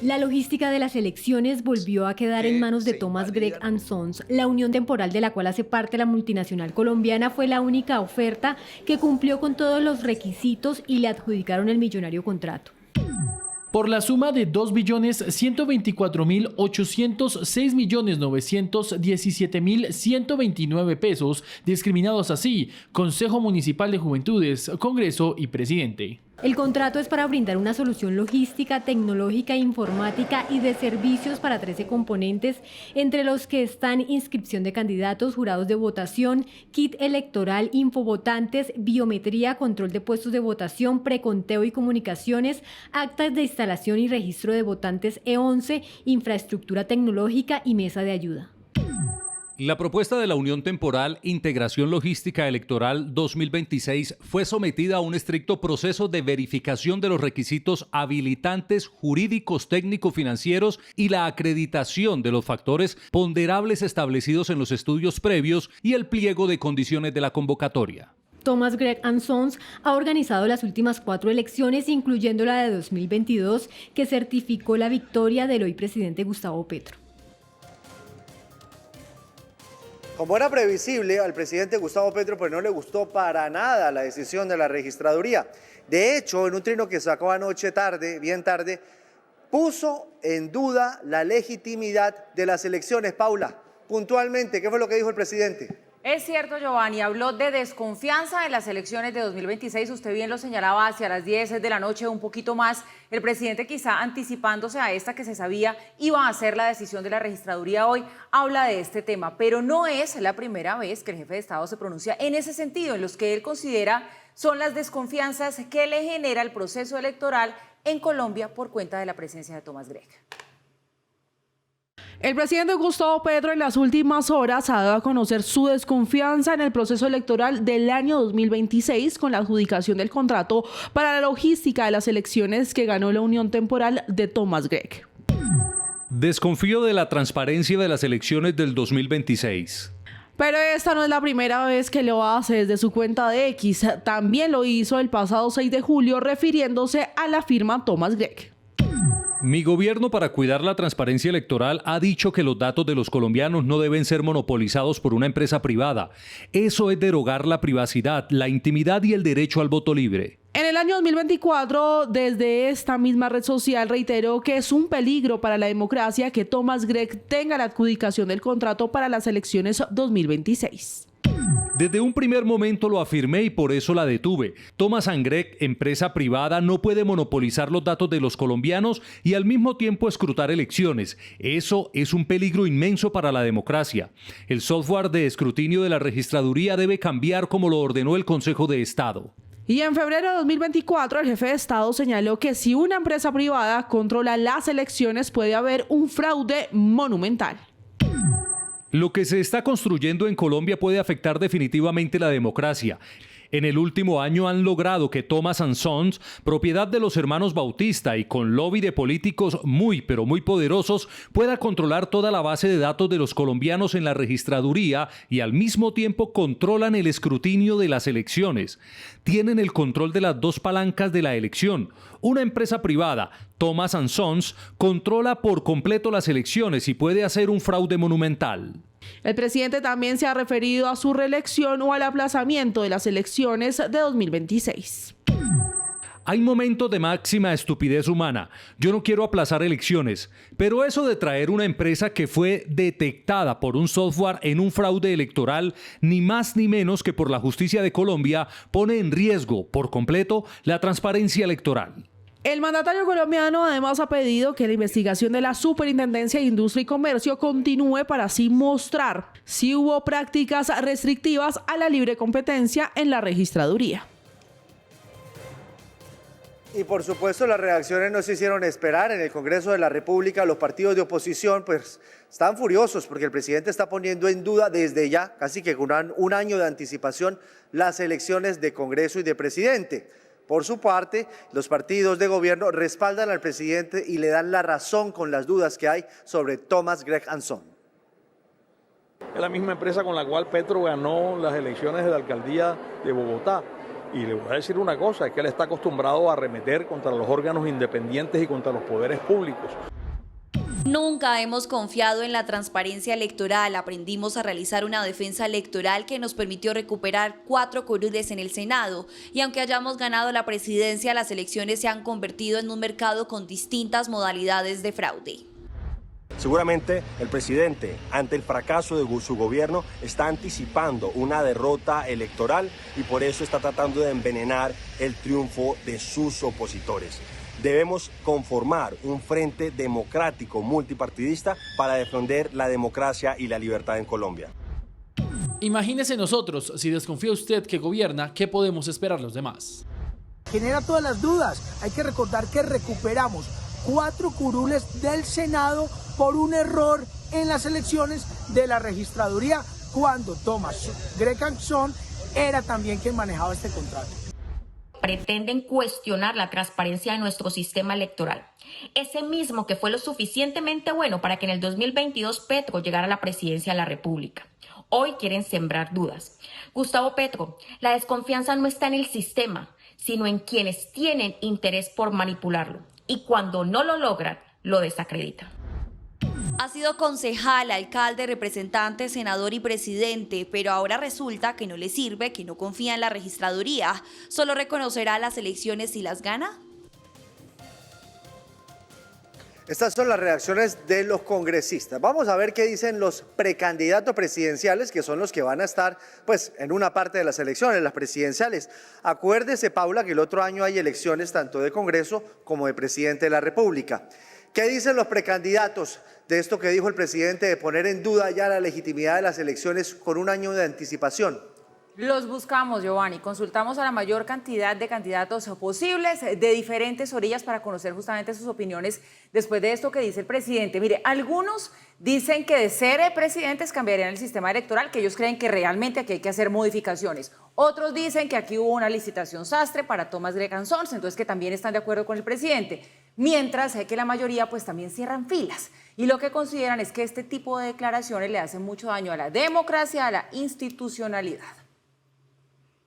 La logística de las elecciones volvió a quedar en manos de Thomas Gregg & Sons. La unión temporal de la cual hace parte la multinacional colombiana fue la única oferta que cumplió con todos los requisitos y le adjudicaron el millonario contrato. Por la suma de 2.124.806.917.129 pesos, discriminados así, Consejo Municipal de Juventudes, Congreso y Presidente. El contrato es para brindar una solución logística, tecnológica, informática y de servicios para 13 componentes, entre los que están inscripción de candidatos, jurados de votación, kit electoral, infovotantes, biometría, control de puestos de votación, preconteo y comunicaciones, actas de instalación y registro de votantes E11, infraestructura tecnológica y mesa de ayuda. La propuesta de la Unión Temporal Integración Logística Electoral 2026 fue sometida a un estricto proceso de verificación de los requisitos habilitantes jurídicos, técnico-financieros y la acreditación de los factores ponderables establecidos en los estudios previos y el pliego de condiciones de la convocatoria. Thomas Gregg & Sons ha organizado las últimas 4 elecciones, incluyendo la de 2022, que certificó la victoria del hoy presidente Gustavo Petro. Como era previsible, al presidente Gustavo Petro pues no le gustó para nada la decisión de la registraduría. De hecho, en un trino que sacó anoche tarde, bien tarde, puso en duda la legitimidad de las elecciones. Paula, puntualmente, ¿qué fue lo que dijo el presidente? Es cierto, Giovanni, habló de desconfianza en las elecciones de 2026, usted bien lo señalaba, hacia las 10 de la noche, un poquito más, el presidente quizá anticipándose a esta que se sabía iba a ser la decisión de la registraduría hoy, habla de este tema, pero no es la primera vez que el jefe de Estado se pronuncia en ese sentido, en los que él considera son las desconfianzas que le genera el proceso electoral en Colombia por cuenta de la presencia de Thomas Gregg. El presidente Gustavo Petro en las últimas horas ha dado a conocer su desconfianza en el proceso electoral del año 2026 con la adjudicación del contrato para la logística de las elecciones que ganó la Unión Temporal de Thomas Gregg. Desconfío de la transparencia de las elecciones del 2026. Pero esta no es la primera vez que lo hace desde su cuenta de X. También lo hizo el pasado 6 de julio refiriéndose a la firma Thomas Gregg. Mi gobierno, para cuidar la transparencia electoral, ha dicho que los datos de los colombianos no deben ser monopolizados por una empresa privada. Eso es derogar la privacidad, la intimidad y el derecho al voto libre. En el año 2024, desde esta misma red social, reiteró que es un peligro para la democracia que Thomas Gregg tenga la adjudicación del contrato para las elecciones 2026. Desde un primer momento lo afirmé y por eso la detuve. Thomas & Gregg, empresa privada, no puede monopolizar los datos de los colombianos y al mismo tiempo escrutar elecciones. Eso es un peligro inmenso para la democracia. El software de escrutinio de la registraduría debe cambiar como lo ordenó el Consejo de Estado. Y en febrero de 2024, el jefe de Estado señaló que si una empresa privada controla las elecciones puede haber un fraude monumental. Lo que se está construyendo en Colombia puede afectar definitivamente la democracia. En el último año han logrado que Thomas & Sons, propiedad de los hermanos Bautista y con lobby de políticos muy poderosos, pueda controlar toda la base de datos de los colombianos en la registraduría y al mismo tiempo controlan el escrutinio de las elecciones. Tienen el control de las dos palancas de la elección. Una empresa privada, Thomas & Sons, controla por completo las elecciones y puede hacer un fraude monumental. El presidente también se ha referido a su reelección o al aplazamiento de las elecciones de 2026. Hay momentos de máxima estupidez humana. Yo no quiero aplazar elecciones, pero eso de traer una empresa que fue detectada por un software en un fraude electoral, ni más ni menos que por la justicia de Colombia, pone en riesgo por completo la transparencia electoral. El mandatario colombiano además ha pedido que la investigación de la Superintendencia de Industria y Comercio continúe para así mostrar si hubo prácticas restrictivas a la libre competencia en la registraduría. Y por supuesto las reacciones no se hicieron esperar. En el Congreso de la República los partidos de oposición pues están furiosos porque el presidente está poniendo en duda desde ya, casi que con un año de anticipación, las elecciones de Congreso y de presidente. Por su parte, los partidos de gobierno respaldan al presidente y le dan la razón con las dudas que hay sobre Thomas Gregg & Sons. Es la misma empresa con la cual Petro ganó las elecciones de la alcaldía de Bogotá. Y le voy a decir una cosa, es que él está acostumbrado a arremeter contra los órganos independientes y contra los poderes públicos. Nunca hemos confiado en la transparencia electoral. Aprendimos a realizar una defensa electoral que nos permitió recuperar 4 curules en el Senado. Y aunque hayamos ganado la presidencia, las elecciones se han convertido en un mercado con distintas modalidades de fraude. Seguramente el presidente, ante el fracaso de su gobierno, está anticipando una derrota electoral y por eso está tratando de envenenar el triunfo de sus opositores. Debemos conformar un frente democrático multipartidista para defender la democracia y la libertad en Colombia. Imagínese nosotros, si desconfía usted que gobierna, ¿qué podemos esperar los demás? Genera todas las dudas. Hay que recordar que recuperamos 4 curules del Senado por un error en las elecciones de la registraduría cuando Thomas Grecanson era también quien manejaba este contrato. Pretenden cuestionar la transparencia de nuestro sistema electoral. Ese mismo que fue lo suficientemente bueno para que en el 2022 Petro llegara a la presidencia de la República. Hoy quieren sembrar dudas. Gustavo Petro, la desconfianza no está en el sistema, sino en quienes tienen interés por manipularlo. Y cuando no lo logran, lo desacreditan. Ha sido concejal, alcalde, representante, senador y presidente, pero ahora resulta que no le sirve, que no confía en la registraduría. ¿Solo reconocerá las elecciones si las gana? Estas son las reacciones de los congresistas. Vamos a ver qué dicen los precandidatos presidenciales, que son los que van a estar pues, en una parte de las elecciones, las presidenciales. Acuérdese, Paula, que el otro año hay elecciones tanto de Congreso como de Presidente de la República. ¿Qué dicen los precandidatos de esto que dijo el presidente de poner en duda ya la legitimidad de las elecciones con un año de anticipación? Los buscamos, Giovanni. Consultamos a la mayor cantidad de candidatos posibles de diferentes orillas para conocer justamente sus opiniones después de esto que dice el presidente. Mire, algunos dicen que de ser presidentes cambiarían el sistema electoral, que ellos creen que realmente aquí hay que hacer modificaciones. Otros dicen que aquí hubo una licitación sastre para Thomas Grecanson, entonces que también están de acuerdo con el presidente. Mientras que la mayoría pues también cierran filas. Y lo que consideran es que este tipo de declaraciones le hacen mucho daño a la democracia, a la institucionalidad.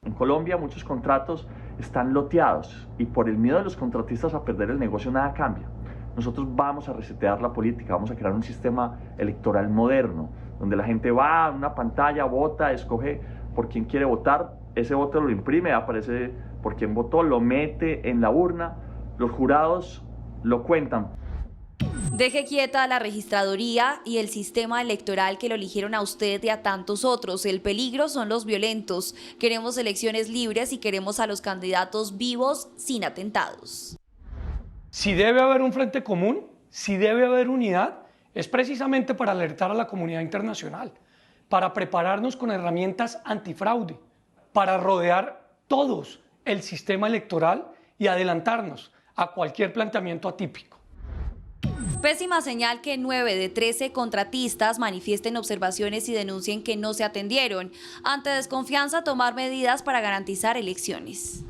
En Colombia muchos contratos están loteados y por el miedo de los contratistas a perder el negocio nada cambia. Nosotros vamos a resetear la política, vamos a crear un sistema electoral moderno, donde la gente va a una pantalla, vota, escoge por quién quiere votar, ese voto lo imprime, aparece por quién votó, lo mete en la urna, los jurados lo cuentan. Deje quieta a la registraduría y el sistema electoral que lo eligieron a usted y a tantos otros. El peligro son los violentos. Queremos elecciones libres y queremos a los candidatos vivos sin atentados. Si debe haber un frente común, si debe haber unidad, es precisamente para alertar a la comunidad internacional, para prepararnos con herramientas antifraude, para rodear todos el sistema electoral y adelantarnos a cualquier planteamiento atípico. Pésima señal que 9 de 13 contratistas manifiesten observaciones y denuncien que no se atendieron. Ante desconfianza, tomar medidas para garantizar elecciones.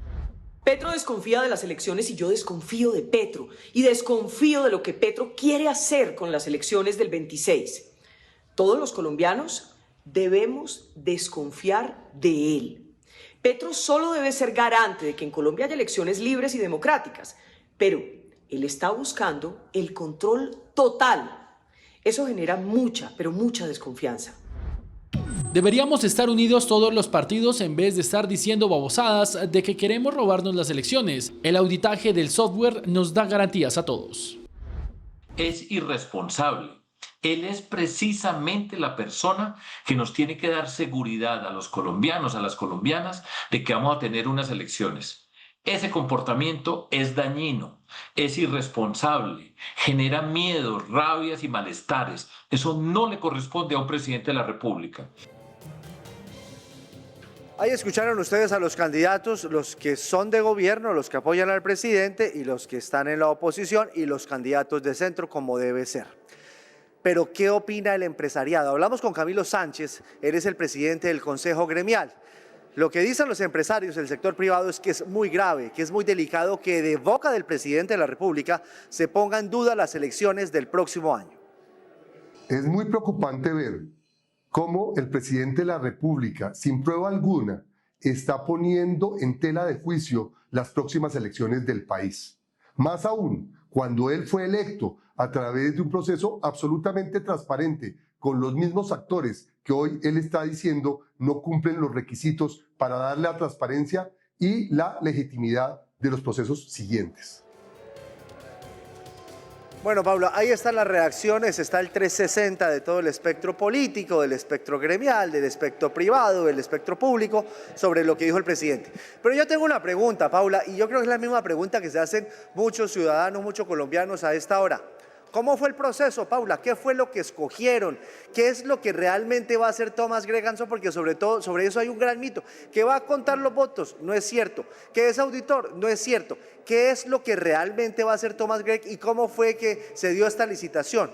Petro desconfía de las elecciones y yo desconfío de Petro. Y desconfío de lo que Petro quiere hacer con las elecciones del 26. Todos los colombianos debemos desconfiar de él. Petro solo debe ser garante de que en Colombia haya elecciones libres y democráticas. Pero él está buscando el control total. Eso genera mucha, pero mucha desconfianza. Deberíamos estar unidos todos los partidos en vez de estar diciendo babosadas de que queremos robarnos las elecciones. El auditaje del software nos da garantías a todos. Es irresponsable. Él es precisamente la persona que nos tiene que dar seguridad a los colombianos, a las colombianas, de que vamos a tener unas elecciones. Ese comportamiento es dañino, es irresponsable, genera miedos, rabias y malestares. Eso no le corresponde a un presidente de la República. Ahí escucharon ustedes a los candidatos, los que son de gobierno, los que apoyan al presidente y los que están en la oposición y los candidatos de centro como debe ser. Pero ¿qué opina el empresariado? Hablamos con Camilo Sánchez, él es el presidente del Consejo Gremial. Lo que dicen los empresarios del sector privado es que es muy grave, que es muy delicado que de boca del presidente de la República se ponga en duda las elecciones del próximo año. Es muy preocupante ver cómo el presidente de la República, sin prueba alguna, está poniendo en tela de juicio las próximas elecciones del país. Más aún, cuando él fue electo a través de un proceso absolutamente transparente, con los mismos actores que hoy él está diciendo no cumplen los requisitos para darle la transparencia y la legitimidad de los procesos siguientes. Bueno, Paula, ahí están las reacciones, está el 360 de todo el espectro político, del espectro gremial, del espectro privado, del espectro público, sobre lo que dijo el presidente. Pero yo tengo una pregunta, Paula, y yo creo que es la misma pregunta que se hacen muchos ciudadanos, muchos colombianos a esta hora. ¿Cómo fue el proceso, Paula? ¿Qué fue lo que escogieron? ¿Qué es lo que realmente va a hacer Thomas Greganson? Porque sobre todo, sobre eso hay un gran mito. ¿Que va a contar los votos? No es cierto. ¿Que es auditor? No es cierto. ¿Qué es lo que realmente va a hacer Thomas Gregg y cómo fue que se dio esta licitación?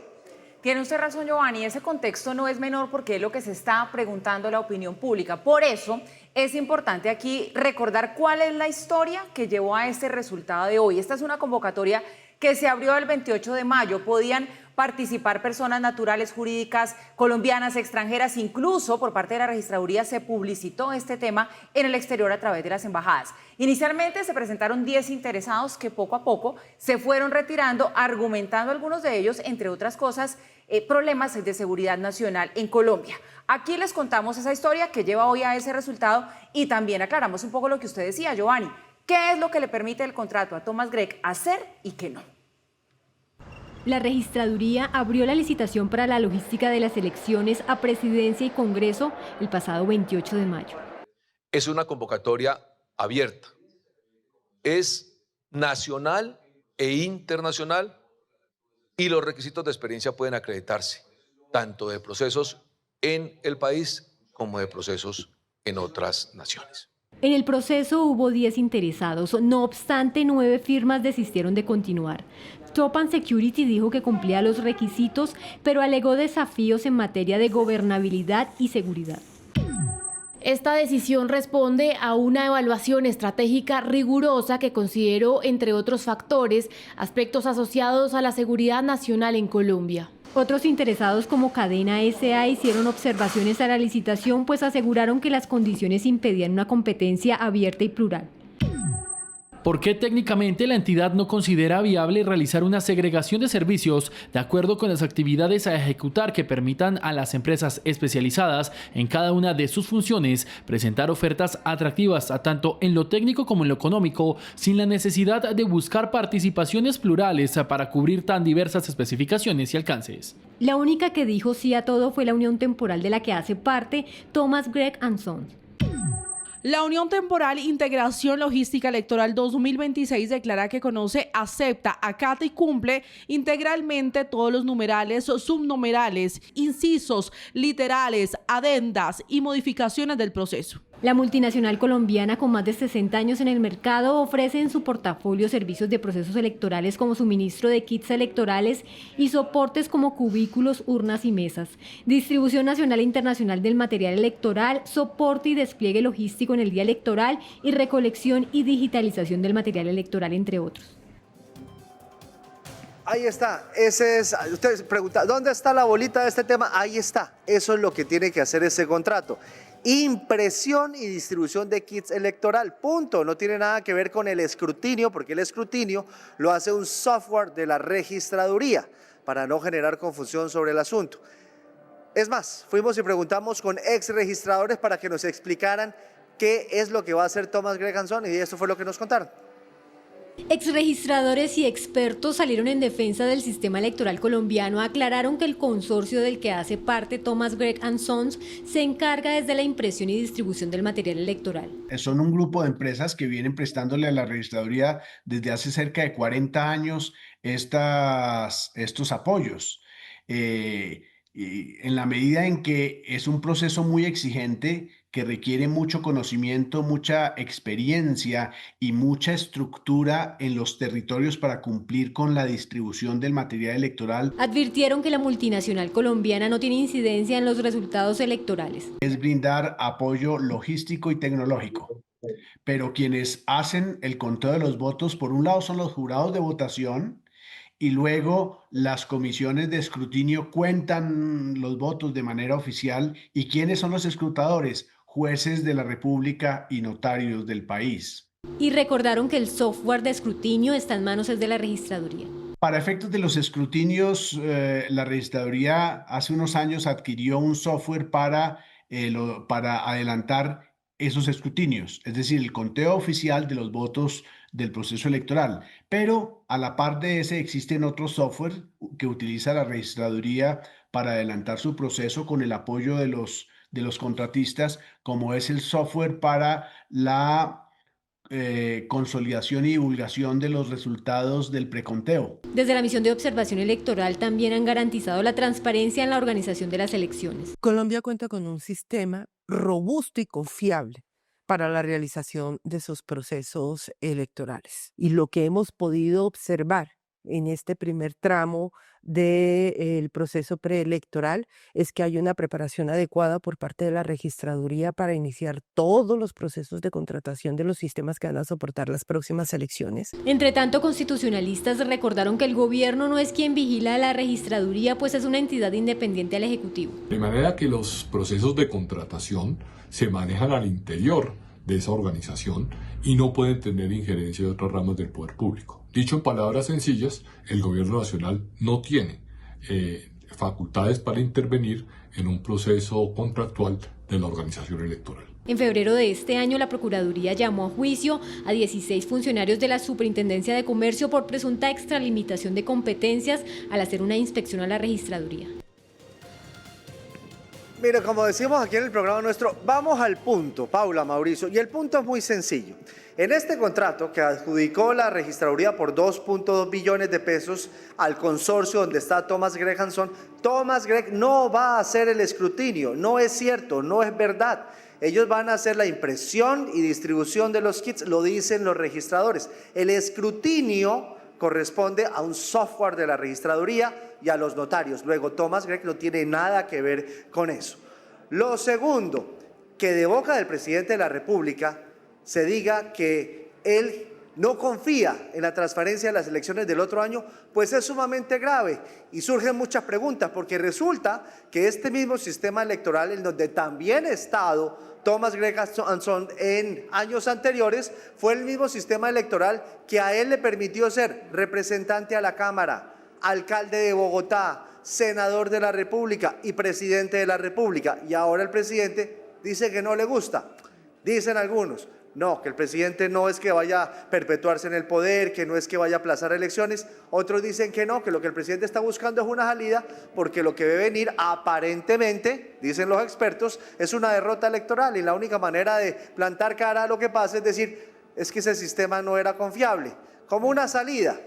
Tiene usted razón, Giovanni, ese contexto no es menor porque es lo que se está preguntando la opinión pública. Por eso es importante aquí recordar cuál es la historia que llevó a este resultado de hoy. Esta es una convocatoria que se abrió el 28 de mayo. Podían participar personas naturales, jurídicas, colombianas, extranjeras, incluso por parte de la registraduría se publicitó este tema en el exterior a través de las embajadas. Inicialmente se presentaron 10 interesados que poco a poco se fueron retirando, argumentando algunos de ellos, entre otras cosas, problemas de seguridad nacional en Colombia. Aquí les contamos esa historia que lleva hoy a ese resultado y también aclaramos un poco lo que usted decía, Giovanni. ¿Qué es lo que le permite el contrato a Thomas Gregg hacer y qué no? La registraduría abrió la licitación para la logística de las elecciones a Presidencia y Congreso el pasado 28 de mayo. Es una convocatoria abierta. Es nacional e internacional y los requisitos de experiencia pueden acreditarse, tanto de procesos en el país como de procesos en otras naciones. En el proceso hubo 10 interesados, no obstante 9 firmas desistieron de continuar. Top and Security dijo que cumplía los requisitos, pero alegó desafíos en materia de gobernabilidad y seguridad. Esta decisión responde a una evaluación estratégica rigurosa que consideró, entre otros factores, aspectos asociados a la seguridad nacional en Colombia. Otros interesados como Cadena S.A. hicieron observaciones a la licitación, pues aseguraron que las condiciones impedían una competencia abierta y plural. ¿Por qué técnicamente la entidad no considera viable realizar una segregación de servicios de acuerdo con las actividades a ejecutar que permitan a las empresas especializadas en cada una de sus funciones presentar ofertas atractivas tanto en lo técnico como en lo económico, sin la necesidad de buscar participaciones plurales para cubrir tan diversas especificaciones y alcances? La única que dijo sí a todo fue la unión temporal de la que hace parte Thomas Gregg & Sons. La Unión Temporal Integración Logística Electoral 2026 declara que conoce, acepta, acata y cumple integralmente todos los numerales, subnumerales, incisos, literales, adendas y modificaciones del proceso. La multinacional colombiana, con más de 60 años en el mercado, ofrece en su portafolio servicios de procesos electorales como suministro de kits electorales y soportes como cubículos, urnas y mesas, distribución nacional e internacional del material electoral, soporte y despliegue logístico en el día electoral y recolección y digitalización del material electoral, entre otros. Ahí está, ese es, ustedes preguntan, ¿dónde está la bolita de este tema? Ahí está, eso es lo que tiene que hacer ese contrato. Impresión y distribución de kits electoral, punto. No tiene nada que ver con el escrutinio, porque el escrutinio lo hace un software de la registraduría para no generar confusión sobre el asunto. Es más, fuimos y preguntamos con ex registradores para que nos explicaran qué es lo que va a hacer Thomas Gregg & Sons y esto fue lo que nos contaron. Exregistradores y expertos salieron en defensa del sistema electoral colombiano, aclararon que el consorcio del que hace parte Thomas Gregg & Sons se encarga desde la impresión y distribución del material electoral. Son un grupo de empresas que vienen prestándole a la registraduría desde hace cerca de 40 años estos apoyos. Y en la medida en que es un proceso muy exigente, que requiere mucho conocimiento, mucha experiencia y mucha estructura en los territorios para cumplir con la distribución del material electoral. Advirtieron que la multinacional colombiana no tiene incidencia en los resultados electorales. Es brindar apoyo logístico y tecnológico. Pero quienes hacen el conteo de los votos, por un lado son los jurados de votación, y luego las comisiones de escrutinio cuentan los votos de manera oficial. ¿Y quiénes son los escrutadores? Jueces de la República y notarios del país. Y recordaron que el software de escrutinio está en manos de la registraduría. Para efectos de los escrutinios, la registraduría hace unos años adquirió un software para adelantar esos escrutinios, es decir, el conteo oficial de los votos del proceso electoral. Pero a la par de ese existen otros software que utiliza la registraduría para adelantar su proceso con el apoyo de los contratistas, como es el software para la consolidación y divulgación de los resultados del preconteo. Desde la misión de observación electoral también han garantizado la transparencia en la organización de las elecciones. Colombia cuenta con un sistema robusto y confiable para la realización de sus procesos electorales. Y lo que hemos podido observar en este primer tramo del proceso preelectoral es que hay una preparación adecuada por parte de la registraduría para iniciar todos los procesos de contratación de los sistemas que van a soportar las próximas elecciones. Entre tanto, constitucionalistas recordaron que el gobierno no es quien vigila a la registraduría, pues es una entidad independiente al Ejecutivo. De manera que los procesos de contratación se manejan al interior de esa organización y no pueden tener injerencia de otras ramas del poder público. Dicho en palabras sencillas, el gobierno nacional no tiene facultades para intervenir en un proceso contractual de la organización electoral. En febrero de este año, la Procuraduría llamó a juicio a 16 funcionarios de la Superintendencia de Comercio por presunta extralimitación de competencias al hacer una inspección a la registraduría. Mira, como decimos aquí en el programa nuestro, vamos al punto, Paula, Mauricio, y el punto es muy sencillo. En este contrato que adjudicó la registraduría por 2.2 billones de pesos al consorcio donde está Thomas Gregg Hanson, Thomas Gregg no va a hacer el escrutinio, no es cierto, no es verdad. Ellos van a hacer la impresión y distribución de los kits, lo dicen los registradores. El escrutinio corresponde a un software de la registraduría y a los notarios. Luego, Thomas Gregg no tiene nada que ver con eso. Lo segundo, que de boca del presidente de la República se diga que él no confía en la transparencia de las elecciones del otro año, pues es sumamente grave y surgen muchas preguntas, porque resulta que este mismo sistema electoral en donde también ha estado Thomas Gregg Hanson en años anteriores, fue el mismo sistema electoral que a él le permitió ser representante a la Cámara, alcalde de Bogotá, senador de la República y presidente de la República. Y ahora el presidente dice que no le gusta. Dicen algunos, no, que el presidente no es que vaya a perpetuarse en el poder, que no es que vaya a aplazar elecciones. Otros dicen que no, que lo que el presidente está buscando es una salida, porque lo que debe venir aparentemente, dicen los expertos, es una derrota electoral y la única manera de plantar cara a lo que pasa es decir, es que ese sistema no era confiable, como una salida.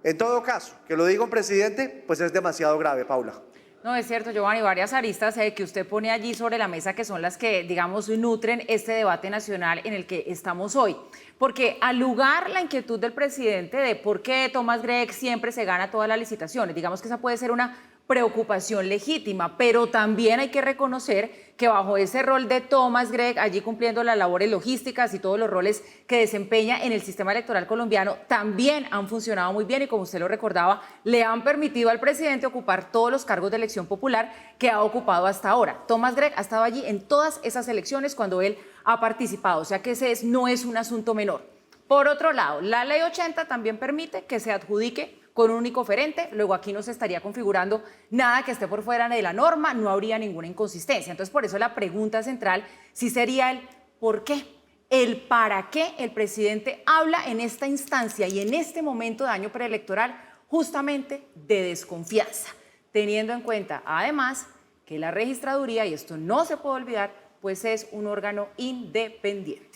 En todo caso, que lo diga un presidente, pues es demasiado grave, Paula. No, es cierto, Giovanni, varias aristas que usted pone allí sobre la mesa que son las que, digamos, nutren este debate nacional en el que estamos hoy. Porque al lugar la inquietud del presidente de por qué Thomas Gregg siempre se gana todas las licitaciones, digamos que esa puede ser una preocupación legítima, pero también hay que reconocer que bajo ese rol de Thomas Gregg, allí cumpliendo las labores logísticas y todos los roles que desempeña en el sistema electoral colombiano, también han funcionado muy bien y, como usted lo recordaba, le han permitido al presidente ocupar todos los cargos de elección popular que ha ocupado hasta ahora. Thomas Gregg ha estado allí en todas esas elecciones cuando él ha participado, o sea que ese no es un asunto menor. Por otro lado, la ley 80 también permite que se adjudique con un único oferente, luego aquí no se estaría configurando nada que esté por fuera de la norma, no habría ninguna inconsistencia. Entonces, por eso la pregunta central sí sería el ¿por qué? El para qué el presidente habla en esta instancia y en este momento de año preelectoral justamente de desconfianza, teniendo en cuenta además que la registraduría, y esto no se puede olvidar, pues es un órgano independiente.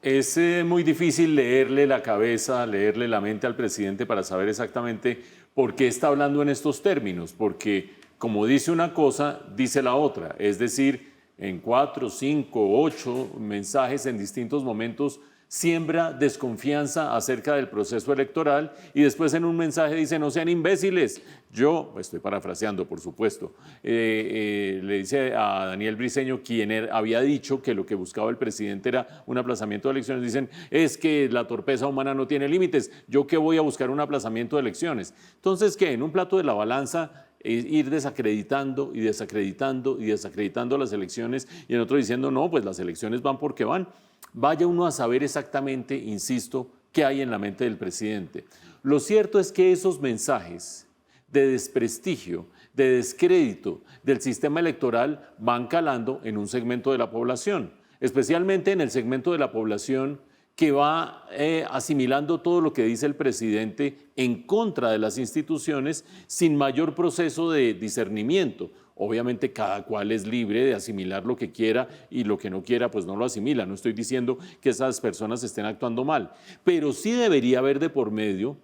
Es muy difícil leerle la cabeza, leerle la mente al presidente para saber exactamente por qué está hablando en estos términos, porque como dice una cosa, dice la otra, es decir, en 4, 5, 8 mensajes en distintos momentos siembra desconfianza acerca del proceso electoral y después en un mensaje dice no sean imbéciles. Yo, estoy parafraseando por supuesto, le dice a Daniel Briceño, quien había dicho que lo que buscaba el presidente era un aplazamiento de elecciones, dicen es que la torpeza humana no tiene límites, yo qué voy a buscar un aplazamiento de elecciones. Entonces, ¿qué? En un plato de la balanza ir desacreditando y desacreditando y desacreditando las elecciones y en otro diciendo no, pues las elecciones van porque van. Vaya uno a saber exactamente, insisto, qué hay en la mente del presidente. Lo cierto es que esos mensajes de desprestigio, de descrédito del sistema electoral van calando en un segmento de la población, especialmente en el segmento de la población que va asimilando todo lo que dice el presidente en contra de las instituciones sin mayor proceso de discernimiento. Obviamente cada cual es libre de asimilar lo que quiera y lo que no quiera pues no lo asimila. No estoy diciendo que esas personas estén actuando mal, pero sí debería haber de por medio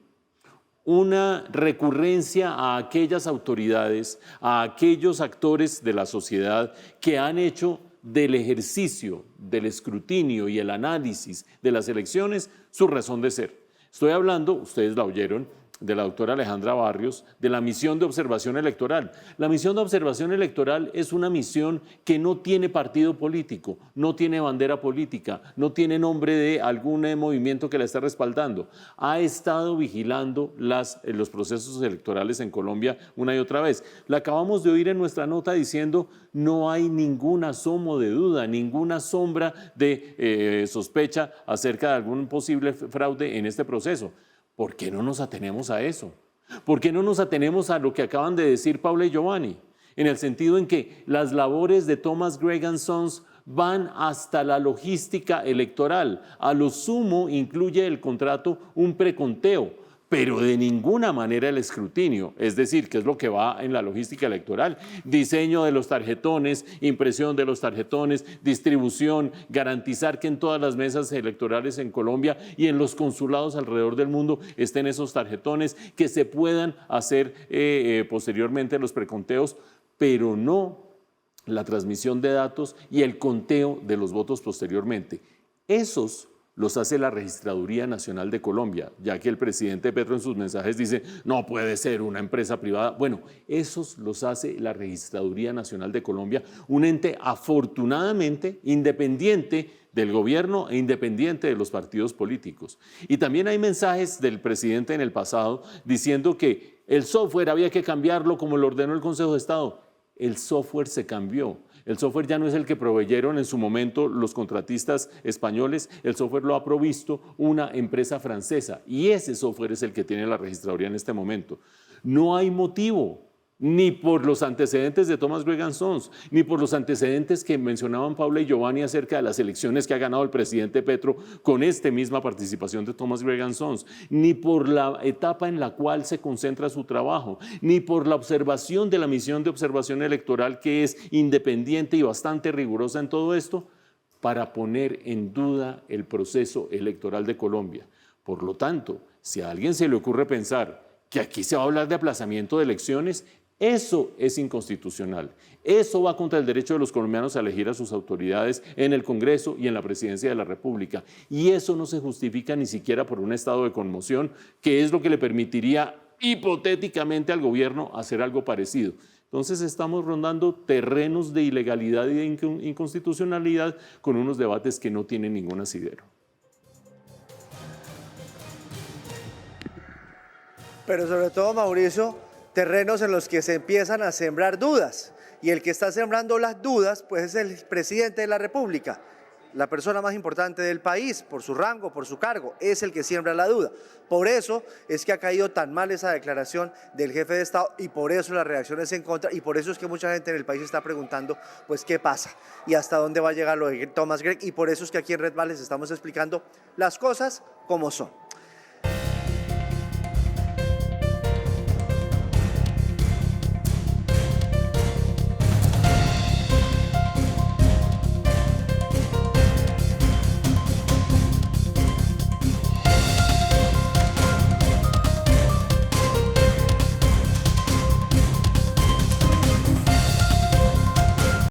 una recurrencia a aquellas autoridades, a aquellos actores de la sociedad que han hecho del ejercicio, del escrutinio y el análisis de las elecciones su razón de ser. Estoy hablando, ustedes la oyeron, de la doctora Alejandra Barrios, de la misión de observación electoral. La misión de observación electoral es una misión que no tiene partido político, no tiene bandera política, no tiene nombre de algún movimiento que la esté respaldando. Ha estado vigilando los procesos electorales en Colombia una y otra vez. La acabamos de oír en nuestra nota diciendo no hay ningún asomo de duda, ninguna sombra de sospecha acerca de algún posible fraude en este proceso. ¿Por qué no nos atenemos a eso? ¿Por qué no nos atenemos a lo que acaban de decir Paula y Giovanni? En el sentido en que las labores de Thomas Gregg & Sons van hasta la logística electoral. A lo sumo incluye el contrato un preconteo, pero de ninguna manera el escrutinio, es decir, que es lo que va en la logística electoral, diseño de los tarjetones, impresión de los tarjetones, distribución, garantizar que en todas las mesas electorales en Colombia y en los consulados alrededor del mundo estén esos tarjetones, que se puedan hacer posteriormente los preconteos, pero no la transmisión de datos y el conteo de los votos posteriormente. Esos los hace la Registraduría Nacional de Colombia, ya que el presidente Petro en sus mensajes dice no puede ser una empresa privada. Bueno, esos los hace la Registraduría Nacional de Colombia, un ente afortunadamente independiente del gobierno e independiente de los partidos políticos. Y también hay mensajes del presidente en el pasado diciendo que el software había que cambiarlo como lo ordenó el Consejo de Estado. El software se cambió. El software ya no es el que proveyeron en su momento los contratistas españoles, el software lo ha provisto una empresa francesa y ese software es el que tiene la registraduría en este momento. No hay motivo, ni por los antecedentes de Thomas Gregg & Sons, ni por los antecedentes que mencionaban Paula y Giovanni acerca de las elecciones que ha ganado el presidente Petro con esta misma participación de Thomas Gregg & Sons, ni por la etapa en la cual se concentra su trabajo, ni por la observación de la misión de observación electoral que es independiente y bastante rigurosa en todo esto, para poner en duda el proceso electoral de Colombia. Por lo tanto, si a alguien se le ocurre pensar que aquí se va a hablar de aplazamiento de elecciones, eso es inconstitucional. Eso va contra el derecho de los colombianos a elegir a sus autoridades en el Congreso y en la Presidencia de la República. Y eso no se justifica ni siquiera por un estado de conmoción, que es lo que le permitiría hipotéticamente al gobierno hacer algo parecido. Entonces estamos rondando terrenos de ilegalidad y de inconstitucionalidad con unos debates que no tienen ningún asidero. Pero sobre todo, Mauricio, terrenos en los que se empiezan a sembrar dudas. Y el que está sembrando las dudas, pues es el presidente de la República, la persona más importante del país, por su rango, por su cargo, es el que siembra la duda. Por eso es que ha caído tan mal esa declaración del jefe de Estado y por eso las reacciones en contra y por eso es que mucha gente en el país está preguntando, pues, ¿qué pasa? Y hasta dónde va a llegar lo de Thomas Gregg y por eso es que aquí en Red Vale les estamos explicando las cosas como son.